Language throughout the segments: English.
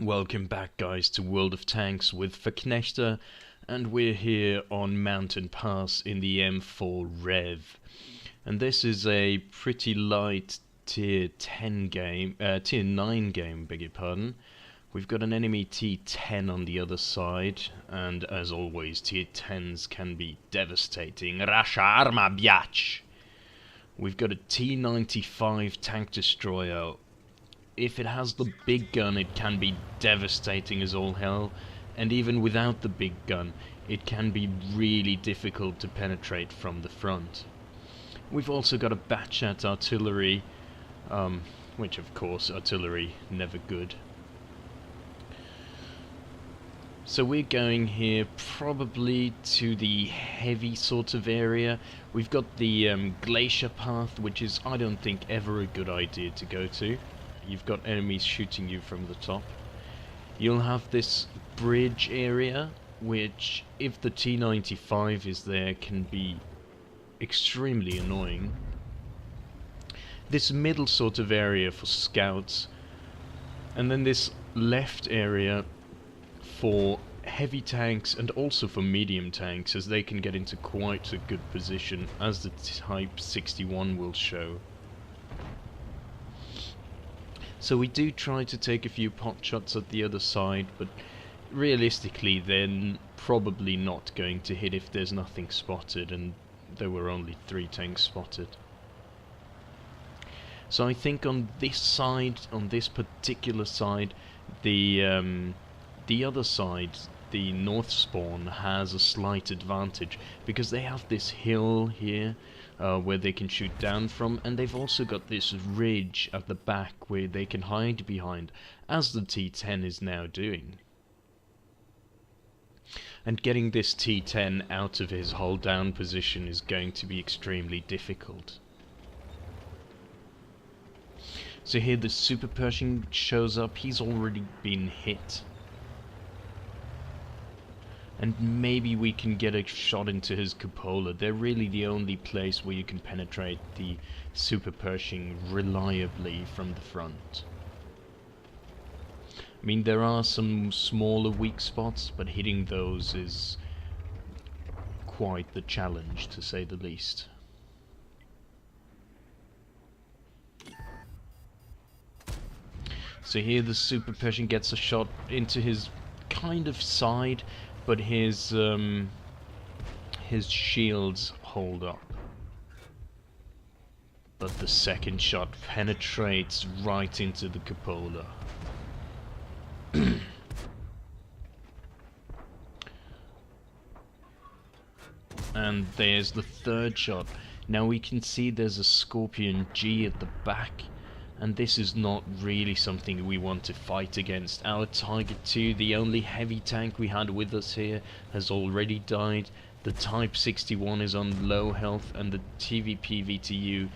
Welcome back, guys, to World of Tanks with Verknechter, and we're here on Mountain Pass in the M4Rev. And this is a pretty light tier 10 game, tier 9 game, beg your pardon. We've got an enemy T10 on the other side, and as always, tier 10s can be devastating. Rasha arma biatch! We've got a T95 tank destroyer. If it has the big gun, it can be devastating as all hell, and even without the big gun, it can be really difficult to penetrate from the front. We've also got a Batchat artillery, which of course, artillery, never good. So we're going here probably to the heavy sort of area. We've got the glacier path, which is, I don't think, ever a good idea to go to. You've got enemies shooting you from the top. You'll have this bridge area, which, if the T95 is there, can be extremely annoying. This middle sort of area for scouts, and then this left area for heavy tanks and also for medium tanks, as they can get into quite a good position, as the Type 61 will show. So we do try to take a few pot shots at the other side, but realistically they're probably not going to hit if there's nothing spotted, and there were only 3 tanks spotted. So I think on this side, on this particular side, the other side, the north spawn, has a slight advantage because they have this hill here where they can shoot down from, and they've also got this ridge at the back where they can hide behind, as the T10 is now doing. And getting this T10 out of his hold down position is going to be extremely difficult. So here the Super Pershing shows up. He's already been hit. And maybe we can get a shot into his cupola. They're really the only place where you can penetrate the Super Pershing reliably from the front. I mean, there are some smaller weak spots, but hitting those is quite the challenge, to say the least. So here the Super Pershing gets a shot into his kind of side, but his shields hold up. But the second shot penetrates right into the cupola. And there's the third shot. Now we can see there's a Scorpion G at the back, and this is not really something we want to fight against. Our Tiger 2, the only heavy tank we had with us here, has already died. The Type 61 is on low health, and the TVP VTU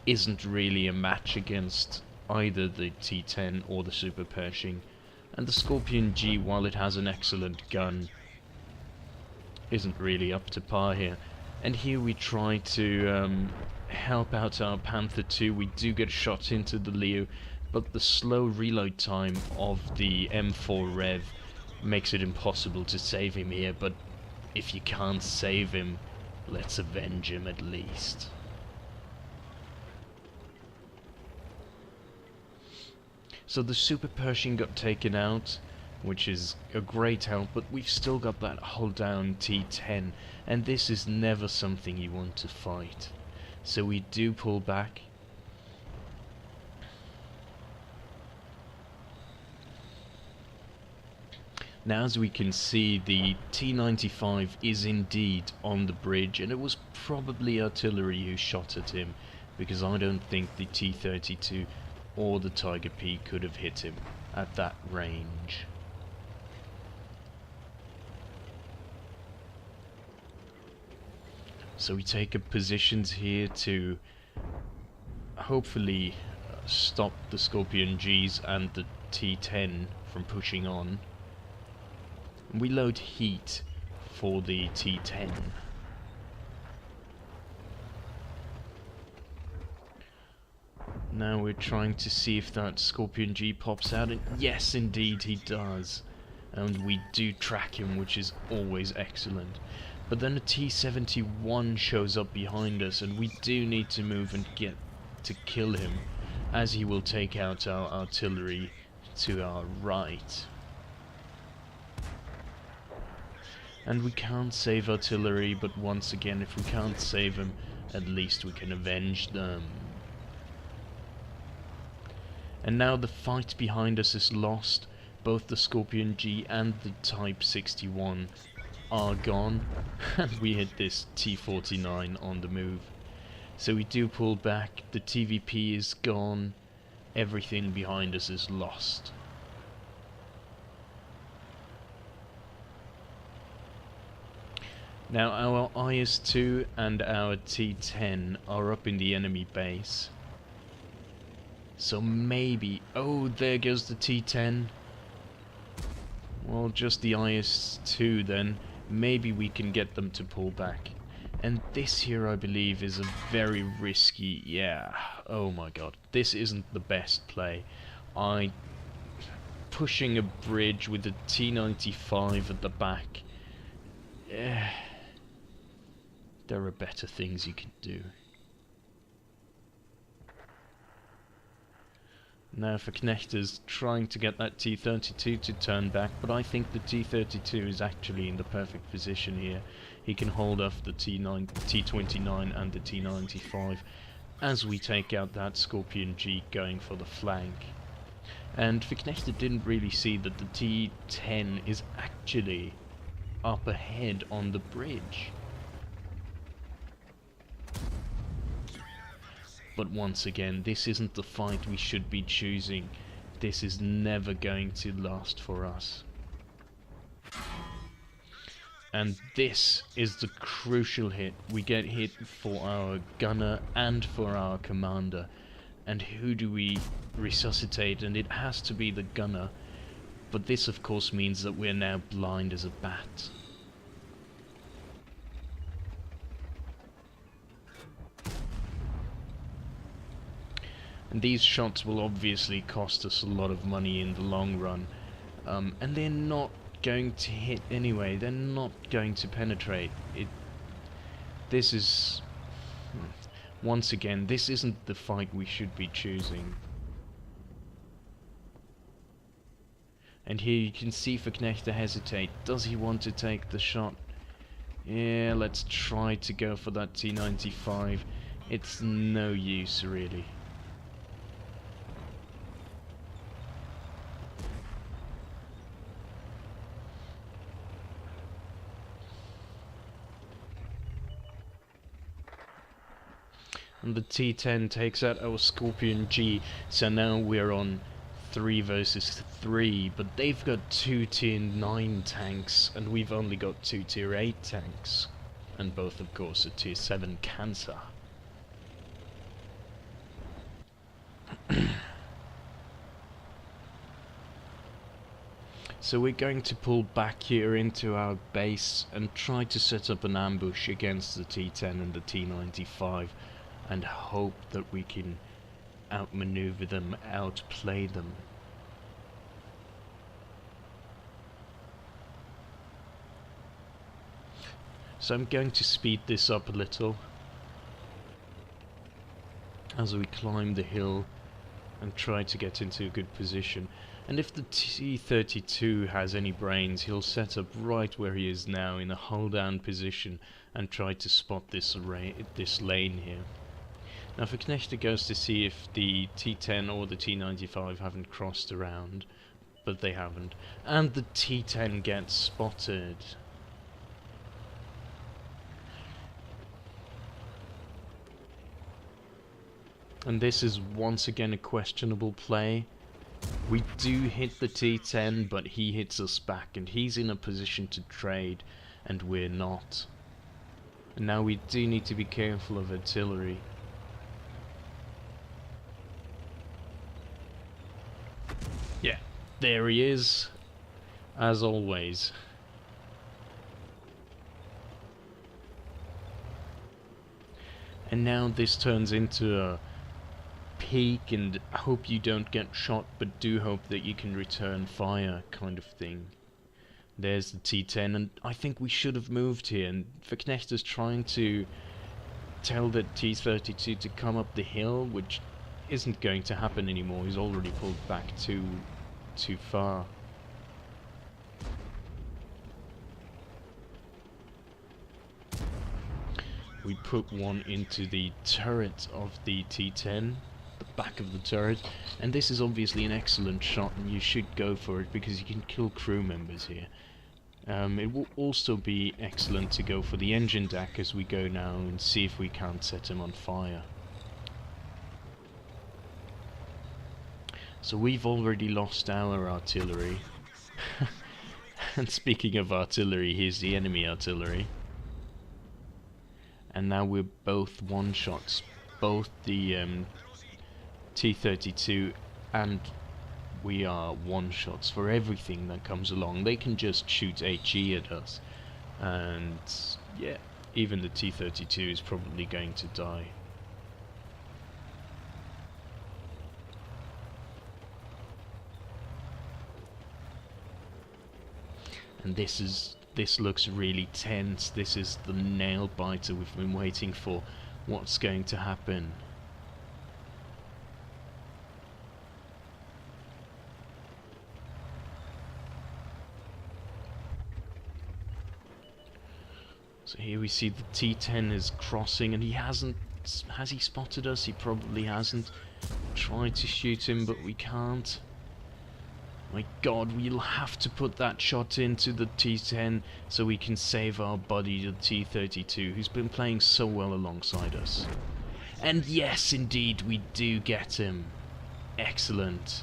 isn't really a match against either the T10 or the Super Pershing. And the Scorpion G, while it has an excellent gun, isn't really up to par here. And here we try to help out our Panther 2. We do get shot into the Leo, but the slow reload time of the M4Rev makes it impossible to save him here. But if you can't save him, let's avenge him at least. So the Super Pershing got taken out, which is a great help, but we've still got that hold down T10, and this is never something you want to fight. So we do pull back. Now, as we can see, the T95 is indeed on the bridge, and it was probably artillery who shot at him, because I don't think the T32 or the Tiger P could have hit him at that range. So we take up positions here to hopefully stop the Scorpion Gs and the T10 from pushing on. We load heat for the T10. Now we're trying to see if that Scorpion G pops out, and yes, indeed he does. And we do track him, which is always excellent. But then a T-71 shows up behind us, and we do need to move and get to kill him, as he will take out our artillery to our right. And we can't save artillery, but once again, if we can't save them, at least we can avenge them. And now the fight behind us is lost. Both the Scorpion G and the Type 61 are gone, and we hit this T-49 on the move. So we do pull back, the TVP is gone, everything behind us is lost. Now our IS-2 and our T-10 are up in the enemy base. So maybe... oh, there goes the T-10. Well, just the IS-2 then. Maybe we can get them to pull back. And this here, I believe, is a very risky... yeah, oh my god. This isn't the best play. Pushing a bridge with a T-95 at the back... there are better things you can do. Now Verknechter's trying to get that T-32 to turn back, but I think the T-32 is actually in the perfect position here. He can hold off the T-29 and the T-95 as we take out that Scorpion G going for the flank. And Verknechter didn't really see that the T-10 is actually up ahead on the bridge. But once again, this isn't the fight we should be choosing. This is never going to last for us. And this is the crucial hit. We get hit for our gunner and for our commander. And who do we resuscitate? And it has to be the gunner. But this of course means that we're now blind as a bat. And these shots will obviously cost us a lot of money in the long run. And they're not going to hit anyway. They're not going to penetrate. This is... once again, this isn't the fight we should be choosing. And here you can see Verknechter hesitate. Does he want to take the shot? Yeah, let's try to go for that T-95. It's no use, really. And the T-10 takes out our Scorpion G, so now we're on 3 versus 3, but they've got 2 Tier 9 tanks, and we've only got 2 Tier 8 tanks, and both of course are Tier 7 Cancer. So we're going to pull back here into our base and try to set up an ambush against the T-10 and the T-95, and hope that we can outmaneuver them, outplay them. So I'm going to speed this up a little as we climb the hill and try to get into a good position. And if the T-32 has any brains, he'll set up right where he is now in a hold down position and try to spot this lane here. Now Verknechter goes to see if the T-10 or the T-95 haven't crossed around, but they haven't. And the T-10 gets spotted. And this is once again a questionable play. We do hit the T-10, but he hits us back, and he's in a position to trade, and we're not. And now we do need to be careful of artillery. Yeah, there he is, as always. And now this turns into a peek and hope you don't get shot, but do hope that you can return fire kind of thing. There's the T10, and I think we should have moved here, and Verknechter's trying to tell the T32 to come up the hill, which isn't going to happen anymore. He's already pulled back too far. We put one into the turret of the T10, the back of the turret, and this is obviously an excellent shot, and you should go for it because you can kill crew members here. It will also be excellent to go for the engine deck as we go now and see if we can't set him on fire. So we've already lost our artillery. And speaking of artillery, here's the enemy artillery. And now we're both one-shots. Both the T-32 and we are one-shots for everything that comes along. They can just shoot HE at us. And yeah, even the T-32 is probably going to die. And this looks really tense. This is the nail biter we've been waiting for. What's going to happen? So here we see the T10 is crossing, and he hasn't. Has he spotted us? He probably hasn't. Tried to shoot him, but we can't. My god, we'll have to put that shot into the T10 so we can save our buddy, the T-32, who's been playing so well alongside us. And yes, indeed, we do get him. Excellent.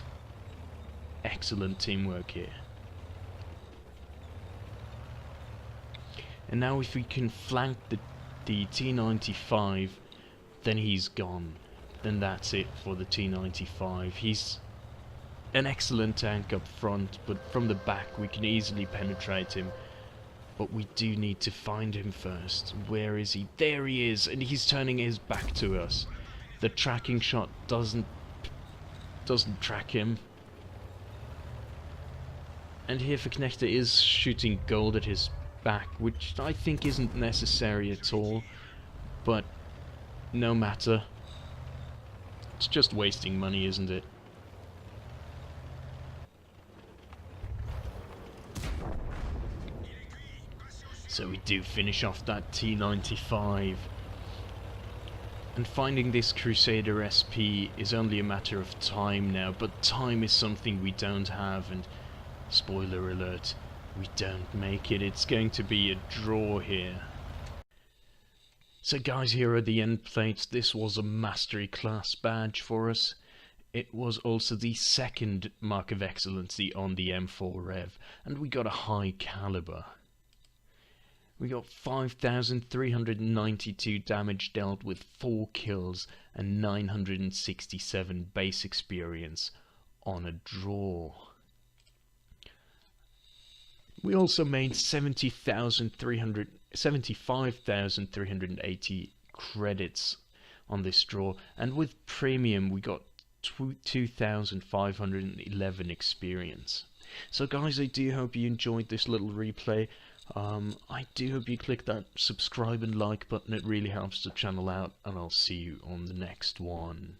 Excellent teamwork here. And now if we can flank the T-95, then he's gone. Then that's it for the T-95. He's an excellent tank up front, but from the back we can easily penetrate him. But we do need to find him first. Where is he? There he is, and he's turning his back to us. The tracking shot doesn't track him. And here Verknechter is shooting gold at his back, which I think isn't necessary at all. But no matter. It's just wasting money, isn't it? So we do finish off that T-95. And finding this Crusader SP is only a matter of time now, but time is something we don't have, and spoiler alert, we don't make it. It's going to be a draw here. So guys, here are the end plates. This was a Mastery Class badge for us. It was also the second Mark of Excellency on the M4Rev, and we got a high caliber. We got 5,392 damage dealt with 4 kills and 967 base experience on a draw. We also made 75,380 credits on this draw, and with premium we got 2,511 experience. So guys, I do hope you enjoyed this little replay. I do hope you click that subscribe and like button. It really helps the channel out, and I'll see you on the next one.